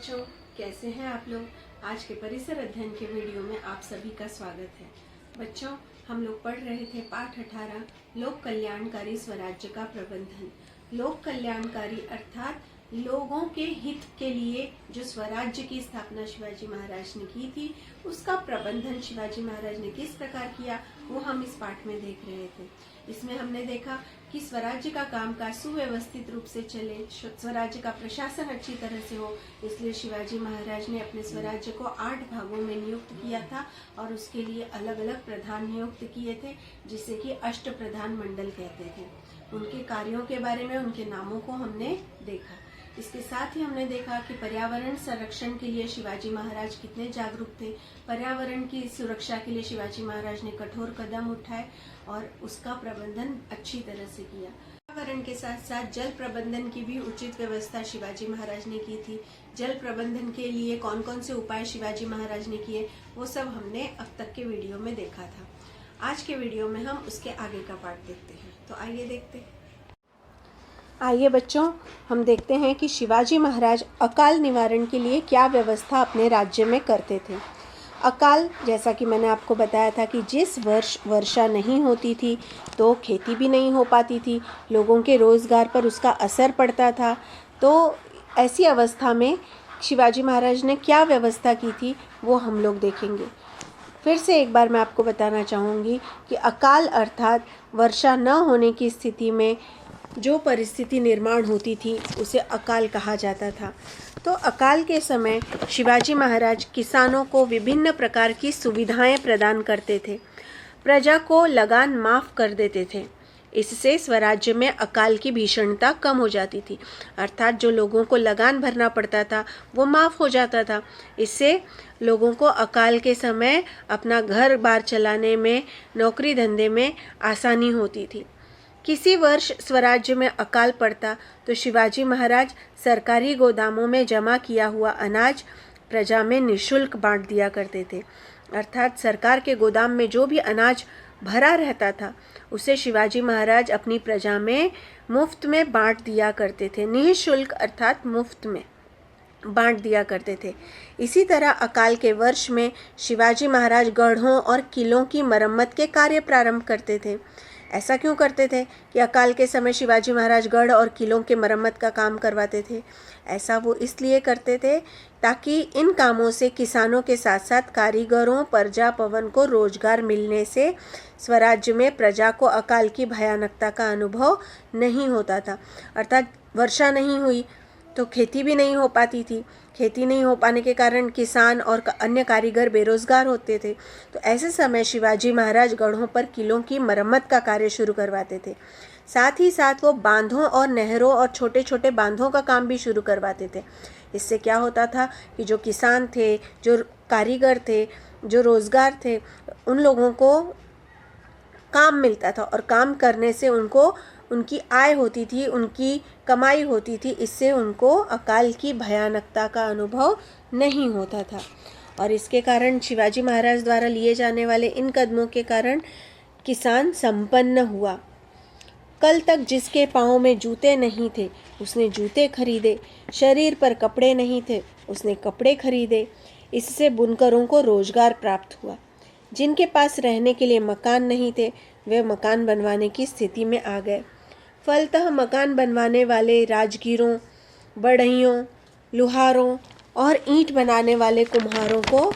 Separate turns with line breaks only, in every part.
बच्चों, कैसे हैं आप लोग। आज के परिसर अध्ययन के वीडियो में आप सभी का स्वागत है। बच्चों, हम लोग पढ़ रहे थे पाठ 18 लोक कल्याणकारी स्वराज्य का प्रबंधन। लोक कल्याणकारी अर्थात लोगों के हित के लिए जो स्वराज्य की स्थापना शिवाजी महाराज ने की थी, उसका प्रबंधन शिवाजी महाराज ने किस प्रकार किया, वो हम इस पाठ में देख रहे थे। इसमें हमने देखा कि स्वराज्य का कामकाज सुव्यवस्थित रूप से चले, स्वराज्य का प्रशासन अच्छी तरह से हो, इसलिए शिवाजी महाराज ने अपने स्वराज्य को 8 भागों में नियुक्त किया था और उसके लिए अलग अलग प्रधान नियुक्त किए थे, जिसे कि अष्ट प्रधान मंडल कहते थे। उनके कार्यों के बारे में, उनके नामों को हमने देखा। इसके साथ ही हमने देखा कि पर्यावरण संरक्षण के लिए शिवाजी महाराज कितने जागरूक थे। पर्यावरण की सुरक्षा के लिए शिवाजी महाराज ने कठोर कदम उठाए और उसका प्रबंधन अच्छी तरह से किया। पर्यावरण के साथ साथ जल प्रबंधन की भी उचित व्यवस्था शिवाजी महाराज ने की थी। जल प्रबंधन के लिए कौन कौन से उपाय शिवाजी महाराज ने किए, वो सब हमने अब तक के वीडियो में देखा था। आज के वीडियो में हम उसके आगे का पार्ट देखते हैं, तो आइए देखते हैं। आइए बच्चों, हम देखते हैं कि शिवाजी महाराज अकाल निवारण के लिए क्या व्यवस्था अपने राज्य में करते थे। अकाल, जैसा कि मैंने आपको बताया था कि जिस वर्ष वर्षा नहीं होती थी तो खेती भी नहीं हो पाती थी, लोगों के रोज़गार पर उसका असर पड़ता था। तो ऐसी अवस्था में शिवाजी महाराज ने क्या व्यवस्था की थी, वो हम लोग देखेंगे। फिर से एक बार मैं आपको बताना चाहूँगी कि अकाल अर्थात वर्षा न होने की स्थिति में जो परिस्थिति निर्माण होती थी, उसे अकाल कहा जाता था। तो अकाल के समय शिवाजी महाराज किसानों को विभिन्न प्रकार की सुविधाएं प्रदान करते थे, प्रजा को लगान माफ़ कर देते थे। इससे स्वराज्य में अकाल की भीषणता कम हो जाती थी, अर्थात जो लोगों को लगान भरना पड़ता था वो माफ़ हो जाता था। इससे लोगों को अकाल के समय अपना घर बार चलाने में, नौकरी धंधे में आसानी होती थी। किसी वर्ष स्वराज्य में अकाल पड़ता तो शिवाजी महाराज सरकारी गोदामों में जमा किया हुआ अनाज प्रजा में निःशुल्क बांट दिया करते थे। अर्थात सरकार के गोदाम में जो भी अनाज भरा रहता था, उसे शिवाजी महाराज अपनी प्रजा में मुफ्त में बांट दिया करते थे। निःशुल्क अर्थात मुफ्त में बांट दिया करते थे। इसी तरह अकाल के वर्ष में शिवाजी महाराज गढ़ों और किलों की मरम्मत के कार्य प्रारंभ करते थे। ऐसा क्यों करते थे कि अकाल के समय शिवाजी महाराज गढ़ और किलों के मरम्मत का काम करवाते थे? ऐसा वो इसलिए करते थे ताकि इन कामों से किसानों के साथ साथ कारीगरों, प्रजा पवन को रोजगार मिलने से स्वराज्य में प्रजा को अकाल की भयानकता का अनुभव नहीं होता था। अर्थात वर्षा नहीं हुई तो खेती भी नहीं हो पाती थी। खेती नहीं हो पाने के कारण किसान और अन्य कारीगर बेरोजगार होते थे। तो ऐसे समय शिवाजी महाराज गढ़ों पर किलों की मरम्मत का कार्य शुरू करवाते थे। साथ ही साथ वो बांधों और नहरों और छोटे छोटे बांधों का काम भी शुरू करवाते थे। इससे क्या होता था कि जो किसान थे, जो कारीगर थे, जो रोजगार थे, उन लोगों को काम मिलता था और काम करने से उनको उनकी आय होती थी, उनकी कमाई होती थी। इससे उनको अकाल की भयानकता का अनुभव नहीं होता था। और इसके कारण शिवाजी महाराज द्वारा लिए जाने वाले इन कदमों के कारण किसान संपन्न हुआ। कल तक जिसके पाँव में जूते नहीं थे, उसने जूते खरीदे। शरीर पर कपड़े नहीं थे, उसने कपड़े खरीदे। इससे बुनकरों को रोजगार प्राप्त हुआ। जिनके पास रहने के लिए मकान नहीं थे, वे मकान बनवाने की स्थिति में आ गए। फलतः मकान बनवाने वाले राजगीरों, बढ़इयों, लुहारों और ईंट बनाने वाले कुम्हारों को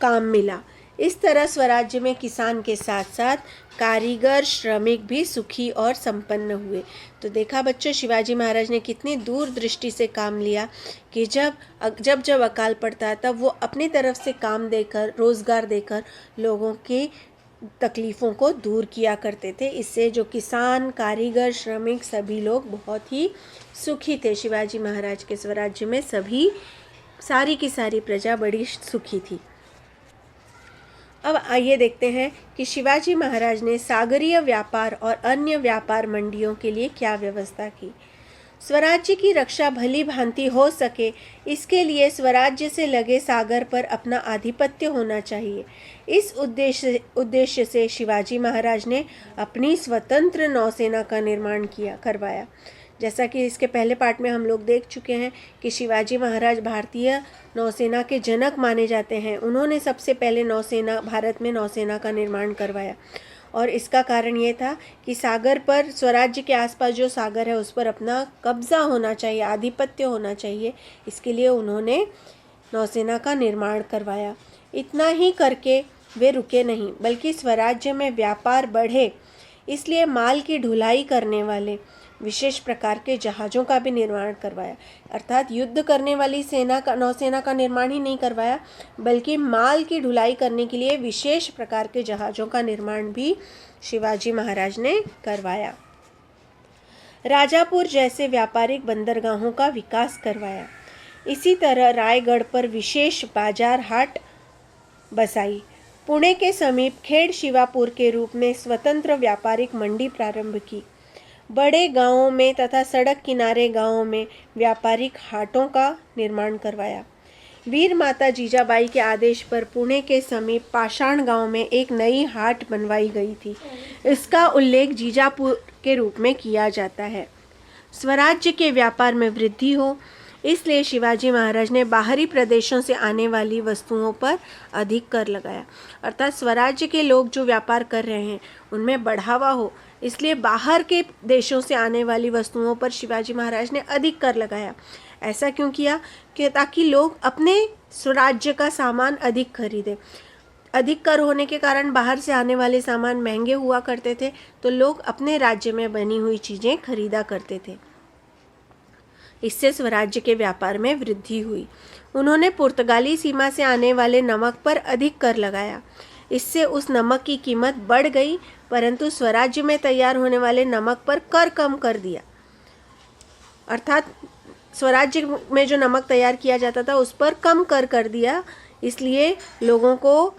काम मिला। इस तरह स्वराज्य में किसान के साथ साथ कारीगर, श्रमिक भी सुखी और संपन्न हुए। तो देखा बच्चों, शिवाजी महाराज ने कितनी दूरदृष्टि से काम लिया कि जब अकाल पड़ता तब वो अपनी तरफ से काम देकर, रोजगार देकर लोगों की तकलीफ़ों को दूर किया करते थे। इससे जो किसान, कारीगर, श्रमिक सभी लोग बहुत ही सुखी थे। शिवाजी महाराज के स्वराज्य में सारी की सारी प्रजा बड़ी सुखी थी। अब आइए देखते हैं कि शिवाजी महाराज ने सागरीय व्यापार और अन्य व्यापार मंडियों के लिए क्या व्यवस्था की। स्वराज्य की रक्षा भली भांति हो सके, इसके लिए स्वराज्य से लगे सागर पर अपना आधिपत्य होना चाहिए। इस उद्देश्य से शिवाजी महाराज ने अपनी स्वतंत्र नौसेना का निर्माण करवाया, जैसा कि इसके पहले पार्ट में हम लोग देख चुके हैं कि शिवाजी महाराज भारतीय नौसेना के जनक माने जाते हैं। उन्होंने सबसे पहले भारत में नौसेना का निर्माण करवाया और इसका कारण ये था कि सागर पर, स्वराज्य के आसपास जो सागर है उस पर अपना कब्जा होना चाहिए, आधिपत्य होना चाहिए। इसके लिए उन्होंने नौसेना का निर्माण करवाया। इतना ही करके वे रुके नहीं, बल्कि स्वराज्य में व्यापार बढ़े, इसलिए माल की ढुलाई करने वाले विशेष प्रकार के जहाज़ों का भी निर्माण करवाया। अर्थात युद्ध करने वाली नौसेना का निर्माण ही नहीं करवाया, बल्कि माल की ढुलाई करने के लिए विशेष प्रकार के जहाज़ों का निर्माण भी शिवाजी महाराज ने करवाया। राजापुर जैसे व्यापारिक बंदरगाहों का विकास करवाया। इसी तरह रायगढ़ पर विशेष बाजार हाट बसाई। पुणे के समीप खेड़ शिवापुर के रूप में स्वतंत्र व्यापारिक मंडी प्रारंभ की। बड़े गांवों में तथा सड़क किनारे गांवों में व्यापारिक हाटों का निर्माण करवाया। वीर माता जीजाबाई के आदेश पर पुणे के समीप पाषाण गांव में एक नई हाट बनवाई गई थी। इसका उल्लेख जीजापुर के रूप में किया जाता है। स्वराज्य के व्यापार में वृद्धि हो, इसलिए शिवाजी महाराज ने बाहरी प्रदेशों से आने वाली वस्तुओं पर अधिक कर लगाया। अर्थात स्वराज्य के लोग जो व्यापार कर रहे हैं उनमें बढ़ावा हो, इसलिए बाहर के देशों से आने वाली वस्तुओं पर शिवाजी महाराज ने अधिक कर लगाया। ऐसा क्यों किया? कि ताकि लोग अपने स्वराज्य का सामान अधिक खरीदें। अधिक कर होने के कारण बाहर से आने वाले सामान महंगे हुआ करते थे, तो लोग अपने राज्य में बनी हुई चीज़ें खरीदा करते थे। इससे स्वराज्य के व्यापार में वृद्धि हुई। उन्होंने पुर्तगाली सीमा से आने वाले नमक पर अधिक कर लगाया। इससे उस नमक की कीमत बढ़ गई, परंतु स्वराज्य में तैयार होने वाले नमक पर कर कम कर दिया। अर्थात स्वराज्य में जो नमक तैयार किया जाता था उस पर कम कर दिया, इसलिए लोगों को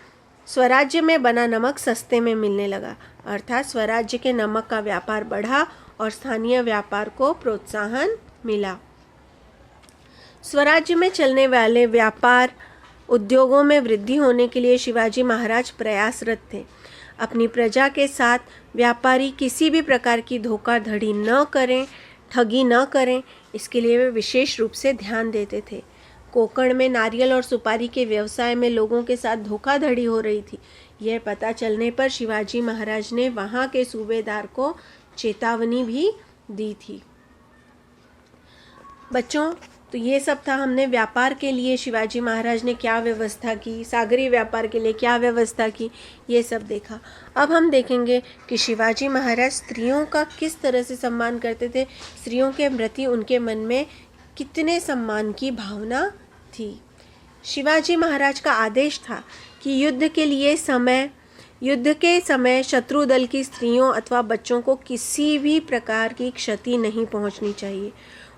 स्वराज्य में बना नमक सस्ते में मिलने लगा। अर्थात स्वराज्य के नमक का व्यापार बढ़ा और स्थानीय व्यापार को प्रोत्साहन मिला। स्वराज्य में चलने वाले व्यापार उद्योगों में वृद्धि होने के लिए शिवाजी महाराज प्रयासरत थे। अपनी प्रजा के साथ व्यापारी किसी भी प्रकार की धोखाधड़ी न करें, ठगी न करें, इसके लिए वे विशेष रूप से ध्यान देते थे। कोंकण में नारियल और सुपारी के व्यवसाय में लोगों के साथ धोखाधड़ी हो रही थी। यह पता चलने पर शिवाजी महाराज ने वहाँ के सूबेदार को चेतावनी भी दी थी। बच्चों, तो ये सब था, हमने व्यापार के लिए शिवाजी महाराज ने क्या व्यवस्था की, सागरी व्यापार के लिए क्या व्यवस्था की, ये सब देखा। अब हम देखेंगे कि शिवाजी महाराज स्त्रियों का किस तरह से सम्मान करते थे। स्त्रियों के प्रति उनके मन में कितने सम्मान की भावना थी। शिवाजी महाराज का आदेश था कि युद्ध के समय शत्रु दल की स्त्रियों अथवा बच्चों को किसी भी प्रकार की क्षति नहीं पहुंचनी चाहिए,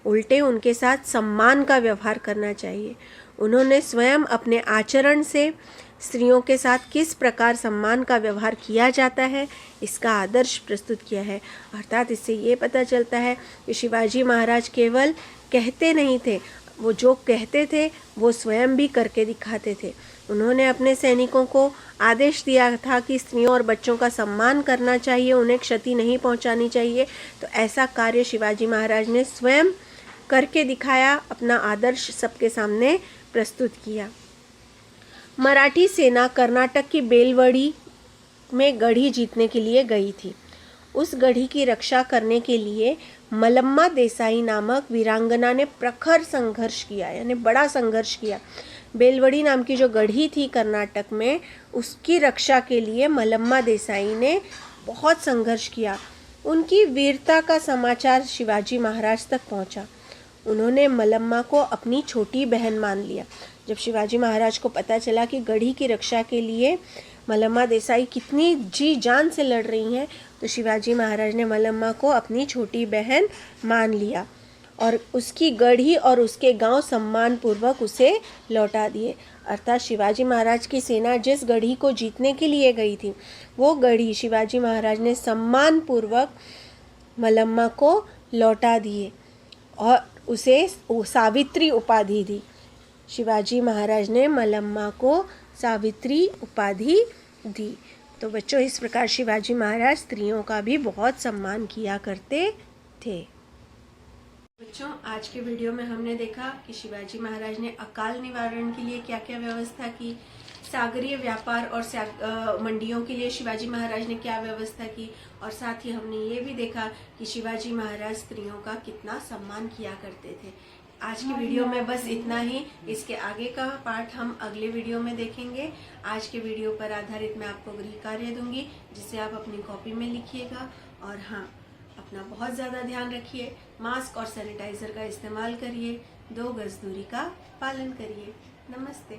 उल्टे उनके साथ सम्मान का व्यवहार करना चाहिए। उन्होंने स्वयं अपने आचरण से स्त्रियों के साथ किस प्रकार सम्मान का व्यवहार किया जाता है इसका आदर्श प्रस्तुत किया है। अर्थात इससे ये पता चलता है कि शिवाजी महाराज केवल कहते नहीं थे, वो जो कहते थे वो स्वयं भी करके दिखाते थे। उन्होंने अपने सैनिकों को आदेश दिया था कि स्त्रियों और बच्चों का सम्मान करना चाहिए, उन्हें क्षति नहीं पहुंचानी चाहिए। तो ऐसा कार्य शिवाजी महाराज ने स्वयं करके दिखाया, अपना आदर्श सबके सामने प्रस्तुत किया। मराठी सेना कर्नाटक की बेलवड़ी में गढ़ी जीतने के लिए गई थी। उस गढ़ी की रक्षा करने के लिए मलम्मा देसाई नामक वीरांगना ने प्रखर संघर्ष किया, यानी बड़ा संघर्ष किया। बेलवड़ी नाम की जो गढ़ी थी कर्नाटक में, उसकी रक्षा के लिए मलम्मा देसाई ने बहुत संघर्ष किया। उनकी वीरता का समाचार शिवाजी महाराज तक पहुंचा। उन्होंने मलम्मा को अपनी छोटी बहन मान लिया। जब शिवाजी महाराज को पता चला कि गढ़ी की रक्षा के लिए मलम्मा देसाई कितनी जी जान से लड़ रही हैं, तो शिवाजी महाराज ने मलम्मा को अपनी छोटी बहन मान लिया और उसकी गढ़ी और उसके गांव सम्मानपूर्वक उसे लौटा दिए। अर्थात शिवाजी महाराज की सेना जिस गढ़ी को जीतने के लिए गई थी, वो गढ़ी शिवाजी महाराज ने सम्मानपूर्वक मलम्मा को लौटा दिए और उसे सावित्री उपाधि दी। शिवाजी महाराज ने मलम्मा को सावित्री उपाधि दी। तो बच्चों, इस प्रकार शिवाजी महाराज स्त्रियों का भी बहुत सम्मान किया करते थे। बच्चों, आज के वीडियो में हमने देखा कि शिवाजी महाराज ने अकाल निवारण के लिए क्या क्या व्यवस्था की, सागरीय व्यापार और मंडियों के लिए शिवाजी महाराज ने क्या व्यवस्था की, और साथ ही हमने ये भी देखा कि शिवाजी महाराज स्त्रियों का कितना सम्मान किया करते थे। आज की वीडियो में बस इतना ही। इसके आगे का पार्ट हम अगले वीडियो में देखेंगे। आज के वीडियो पर आधारित मैं आपको गृह कार्य दूंगी, जिसे आप अपनी कॉपी में लिखिएगा। और हाँ, अपना बहुत ज़्यादा ध्यान रखिए, मास्क और सैनिटाइजर का इस्तेमाल करिए, 2 गज दूरी का पालन करिए। नमस्ते।